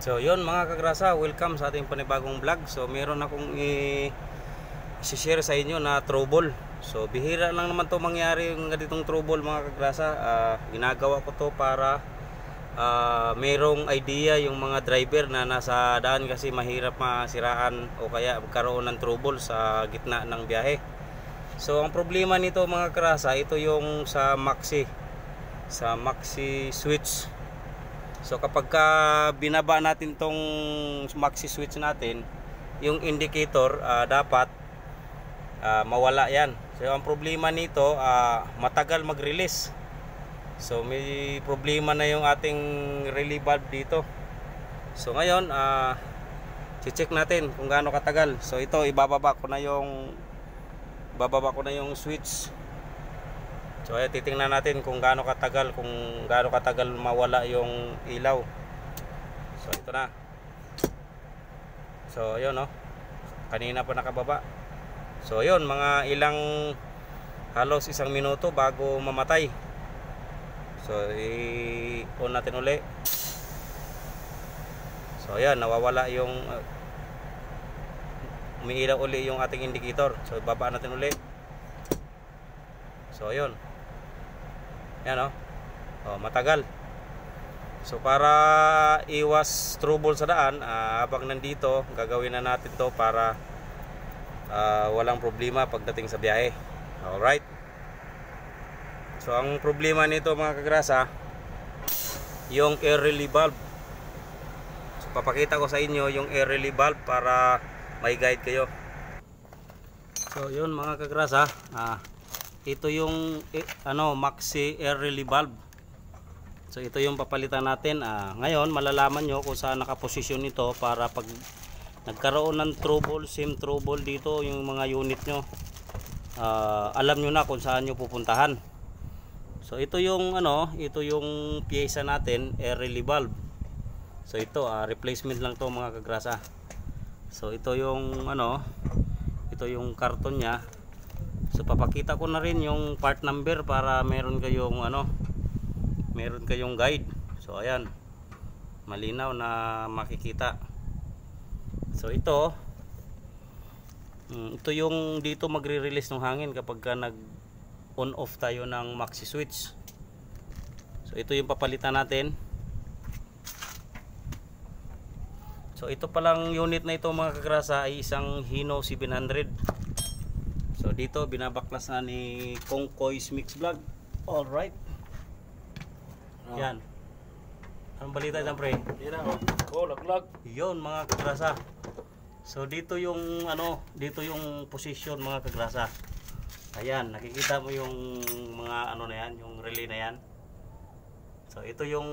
So yun mga kagrasa, welcome sa ating panibagong vlog. So meron akong i-share sa inyo na trouble. So bihira lang naman to mangyari yung ganitong trouble mga kagrasa. Ginagawa ko to para merong idea yung mga driver na nasa daan, kasi mahirap masiraan o kaya magkaroon ng trouble sa gitna ng biyahe. So ang problema nito mga kagrasa, ito yung sa maxi switch. So kapag binaba natin tong maxi switch natin, yung indicator dapat mawala yan. So ang problema nito, matagal mag-release. So may problema na yung ating relay valve dito. So ngayon check natin kung gaano katagal. So ito ibababa ko na yung switch. So ay titingnan natin kung gaano katagal mawala yung ilaw. So ito na. So ayun no. Kanina pa nakababa. So ayun, mga ilang halos 1 minuto bago mamatay. So i-on natin uli. So ayan, nawawala yung umiilaw uli yung ating indicator. So ibaba natin uli. So ayun. Yan o. Matagal. So para iwas trouble sa daan, habang nandito, gagawin na natin to para walang problema pagdating sa biyahe. Alright. So ang problema nito mga kagrasa, yung air relay valve. So papakita ko sa inyo yung air relay valve para may guide kayo. So yun mga kagrasa, ito yung maxi air relay valve. So ito yung papalitan natin. Ngayon malalaman nyo kung saan nakaposisyon ito para pag nagkaroon ng trouble, same trouble dito yung mga unit nyo, alam nyo na kung saan nyo pupuntahan. So ito yung pyesa natin, air relay valve. So ito replacement lang to mga kagrasa. So ito yung ito yung karton nya. So papakita ko na rin yung part number para meron kayong guide. So ayan, malinaw na makikita. So ito yung dito magre-release ng hangin kapag nag on off tayo ng maxi switch. So ito yung papalitan natin. So ito palang unit na ito mga kagrasa ay isang Hino 700. So dito binabaklas na ni Kong Koi's Mix Vlog. All right. Yan. Anong balita diyan, pre? Lag. 'Yon mga kagrasa. So dito yung position mga kagrasa. Ayan, nakikita mo yung mga na yan, yung relay na yan. So ito yung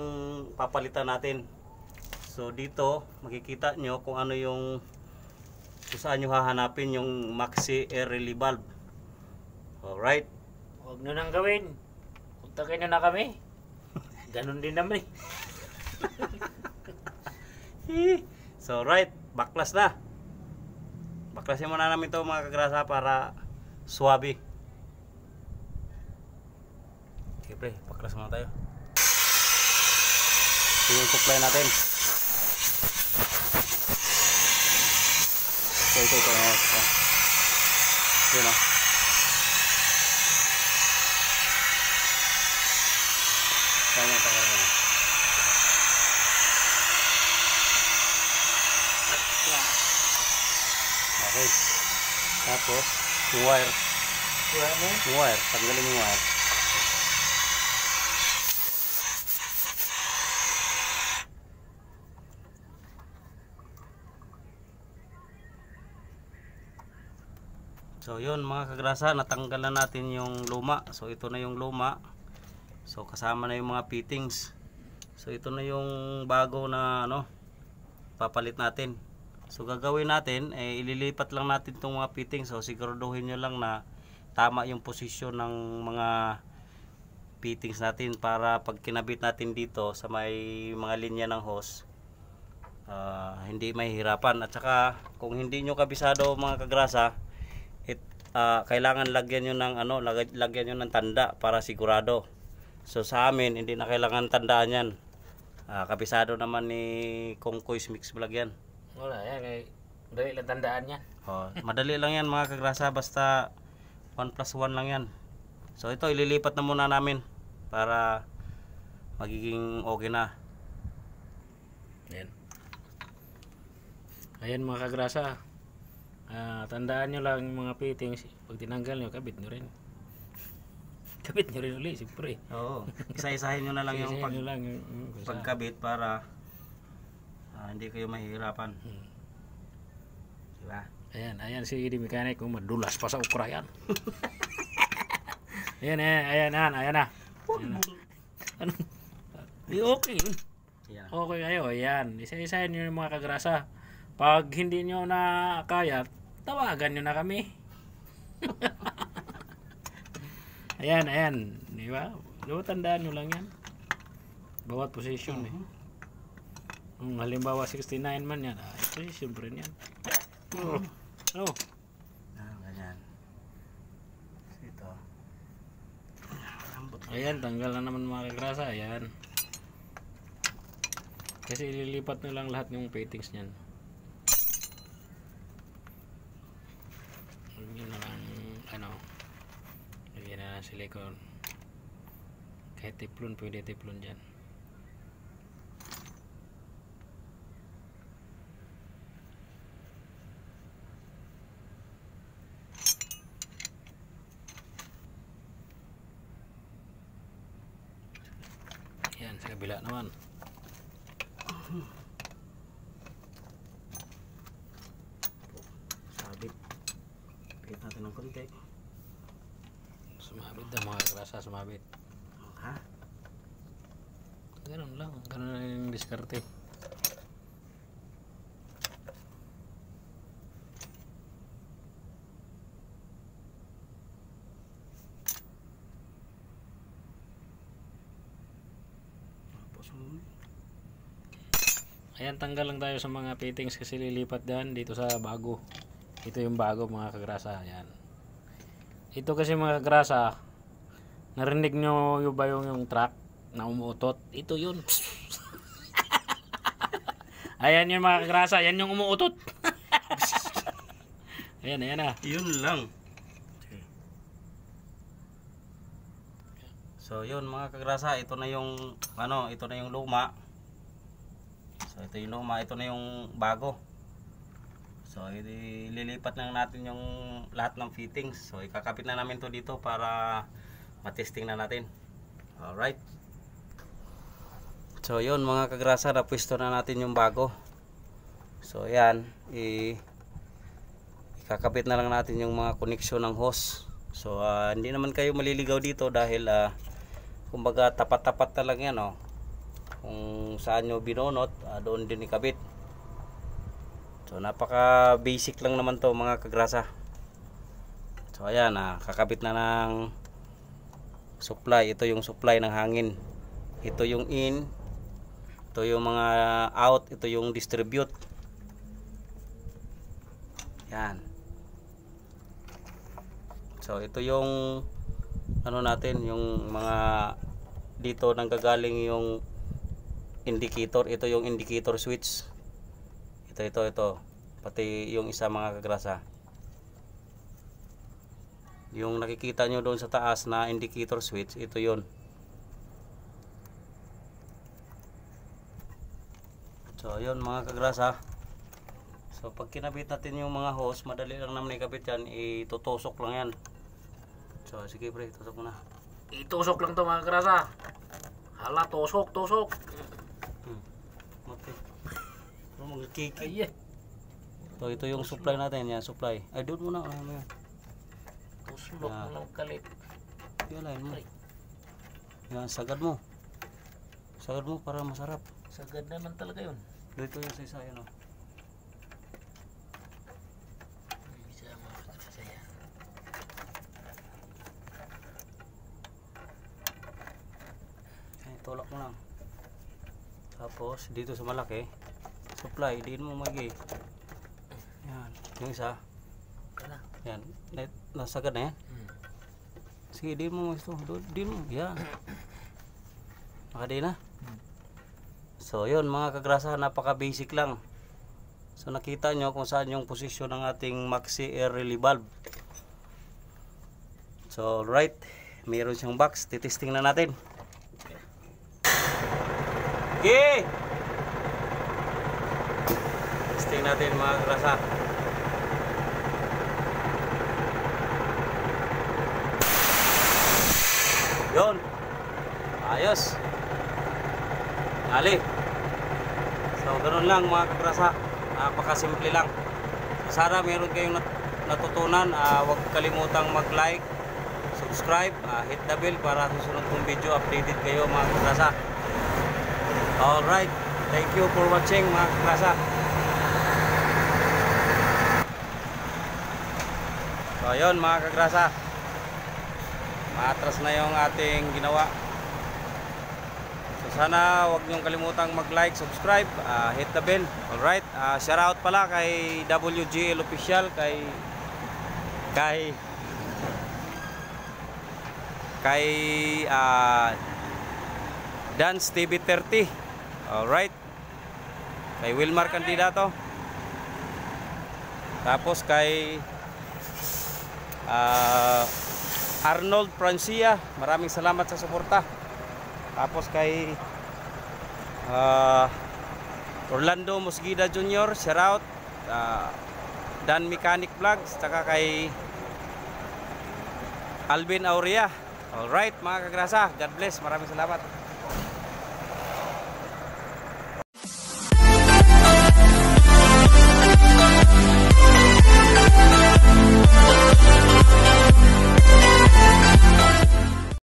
papalitan natin. So dito makikita nyo kung kung saan nyo hahanapin yung maxi air relay valve. Alright. Huwag nyo nang gawin. Puntakin nyo na kami. Ganon din naman So right, baklas na. Baklasin muna namin ito mga kagrasa para suwabe. Okay pre, baklas muna tayo. Ito yung supply natin. Ito. Yun o. Okay. Tapos, yung wire. Yung wire. Tanggalin yung wire. So yun mga kagrasa, natanggal na natin yung luma. So ito na yung luma. So kasama na yung mga fittings. So ito na yung bago na papalit natin. So gagawin natin, ililipat lang natin itong mga fittings. So siguraduhin nyo lang na tama yung posisyon ng mga fittings natin para pag kinabit natin dito sa may mga linya ng hose, hindi mahihirapan. At saka kung hindi nyo kabisado mga kagrasa, kailangan lagyan nyo ng tanda para sigurado. So sa amin hindi na kailangan tandaan yan. Kabisado naman ni Kongkoy's Mix Vlog yan. Wala yan, dali lang tandaan yan. Madali lang yan mga kagrasa, basta 1+1 lang yan. So ito ililipat na muna namin para magiging okay na. Ayan mga kagrasa, tandaan nyo lang yung mga fittings. Pag tinanggal nyo, kabit nyo rin. Kabit nyo rin ulit, siyempre. Oo, isa-isahin nyo na lang yung Isa-isahin nyo lang yung pagkabit para hindi kayo mahihirapan. Diba? Ayan si Eddie Mechanic, madulas pa sa ukra yan. ayan na. Ano? Okay yun. Okay kayo, ayan. Isa-isahin nyo yung mga kagrasa. Pag hindi nyo na kaya, tawagan nyo na kami. ayan. Di ba? Tandaan nyo lang yan. Bawat position halimbawa 69 man yan. Position pa rin yan. Ganyan. Ito. Ayan, tanggal na naman mga kagrasa. Ayan. Kasi ililipat na lang lahat ng fittings niyan. Lagyan na lang, lagyan na lang silicone. Kahit tiplon, pwede tiplon dyan. Yan, sa kabila naman. Sabit. Pihit natin ng konti. Sumabit daw mga kagrasa, sumabit. Ha? Ganun lang, ganun lang yung diskarte. Ayan, tanggal lang tayo sa mga fittings kasi lilipat dyan dito sa bago. Ito yung bago mga kagrasa. Ayan. Ito kasi mga kagrasa, narinig nyo yung ba yung truck na umuutot? Ito yun. Ayan yung mga kagrasa, yan yung umuutot. ayan na. Yun lang. So yun mga kagrasa, ito na yung luma. So ito yung luma, ito na yung bago. So ililipat lang natin yung lahat ng fittings. So ikakapit na namin to dito para matesting na natin. Alright. So yun mga kagrasa, napwesto na natin yung bago. So yan, ikakapit na lang natin yung mga koneksyon ng hose. So hindi naman kayo maliligaw dito dahil kumbaga tapat-tapat na lang yan, kung saan nyo binonot, doon din ikabit. So napaka basic lang naman to mga kagrasa. So ayan, kakabit na ng supply. Ito yung supply ng hangin, ito yung in, ito yung mga out, ito yung distribute. Yan. So ito yung natin, yung mga dito nanggagaling yung indicator. Ito yung indicator switch. Ito. Pati yung isa mga kagrasa. Yung nakikita nyo doon sa taas na indicator switch, ito yun. So yun mga kagrasa. So pag kinabit natin yung mga hose, madali lang naman ikabit yan. Itutusok lang yan. So sige pre, tusok mo na. Itusok lang to mga kagrasa. Hala, tusok. Okay. Magkiki. Ay, So ito yung supply natin, yan supply. Ay doon muna, yan. Tuslok mo ng kalit. Yalain mo. Yan, sagad mo. Sagad mo para masarap. Sagad naman talaga yun. Dito yung sa isa, yan Bisa mga kagrasa yan. Ay, tulak mo lang. Tapos dito sa malaki, supply, diin mo magi. Yan, yung isa. Yan, nasagad na yan. Sige, diin mo ito. Diin mo, yan. Nakadiin na. So yun mga kagrasa, napaka basic lang. So nakita nyo kung saan yung posisyon ng ating Maxi Air Relay Valve. So right, mayroon siyang box, titesting na natin. Okay, testing natin mga kagrasa. Yun, ayos, ali. So ganun lang mga kagrasa, napakasimple lang. Sana meron kayong natutunan. Huwag kalimutang mag-like, subscribe, hit the bell para susunod kong video updated kayo mga kagrasa. Alright, thank you for watching mga kagrasa. So ayun mga kagrasa, maatras na yung ating ginawa. So sana huwag niyong kalimutang mag-like, subscribe, hit the bell. Alright, shout out pala kay WGL Official, kay Dance TV 30. Alright, kay Wilmar Candidato, tapos kay Arnold Francia, maraming salamat sa suporta. Tapos kay Orlando Musgida Jr., shout out. Dan Mechanic Vlogs, saka kay Alvin Aurea. Alright mga kagrasa, God bless, maraming salamat.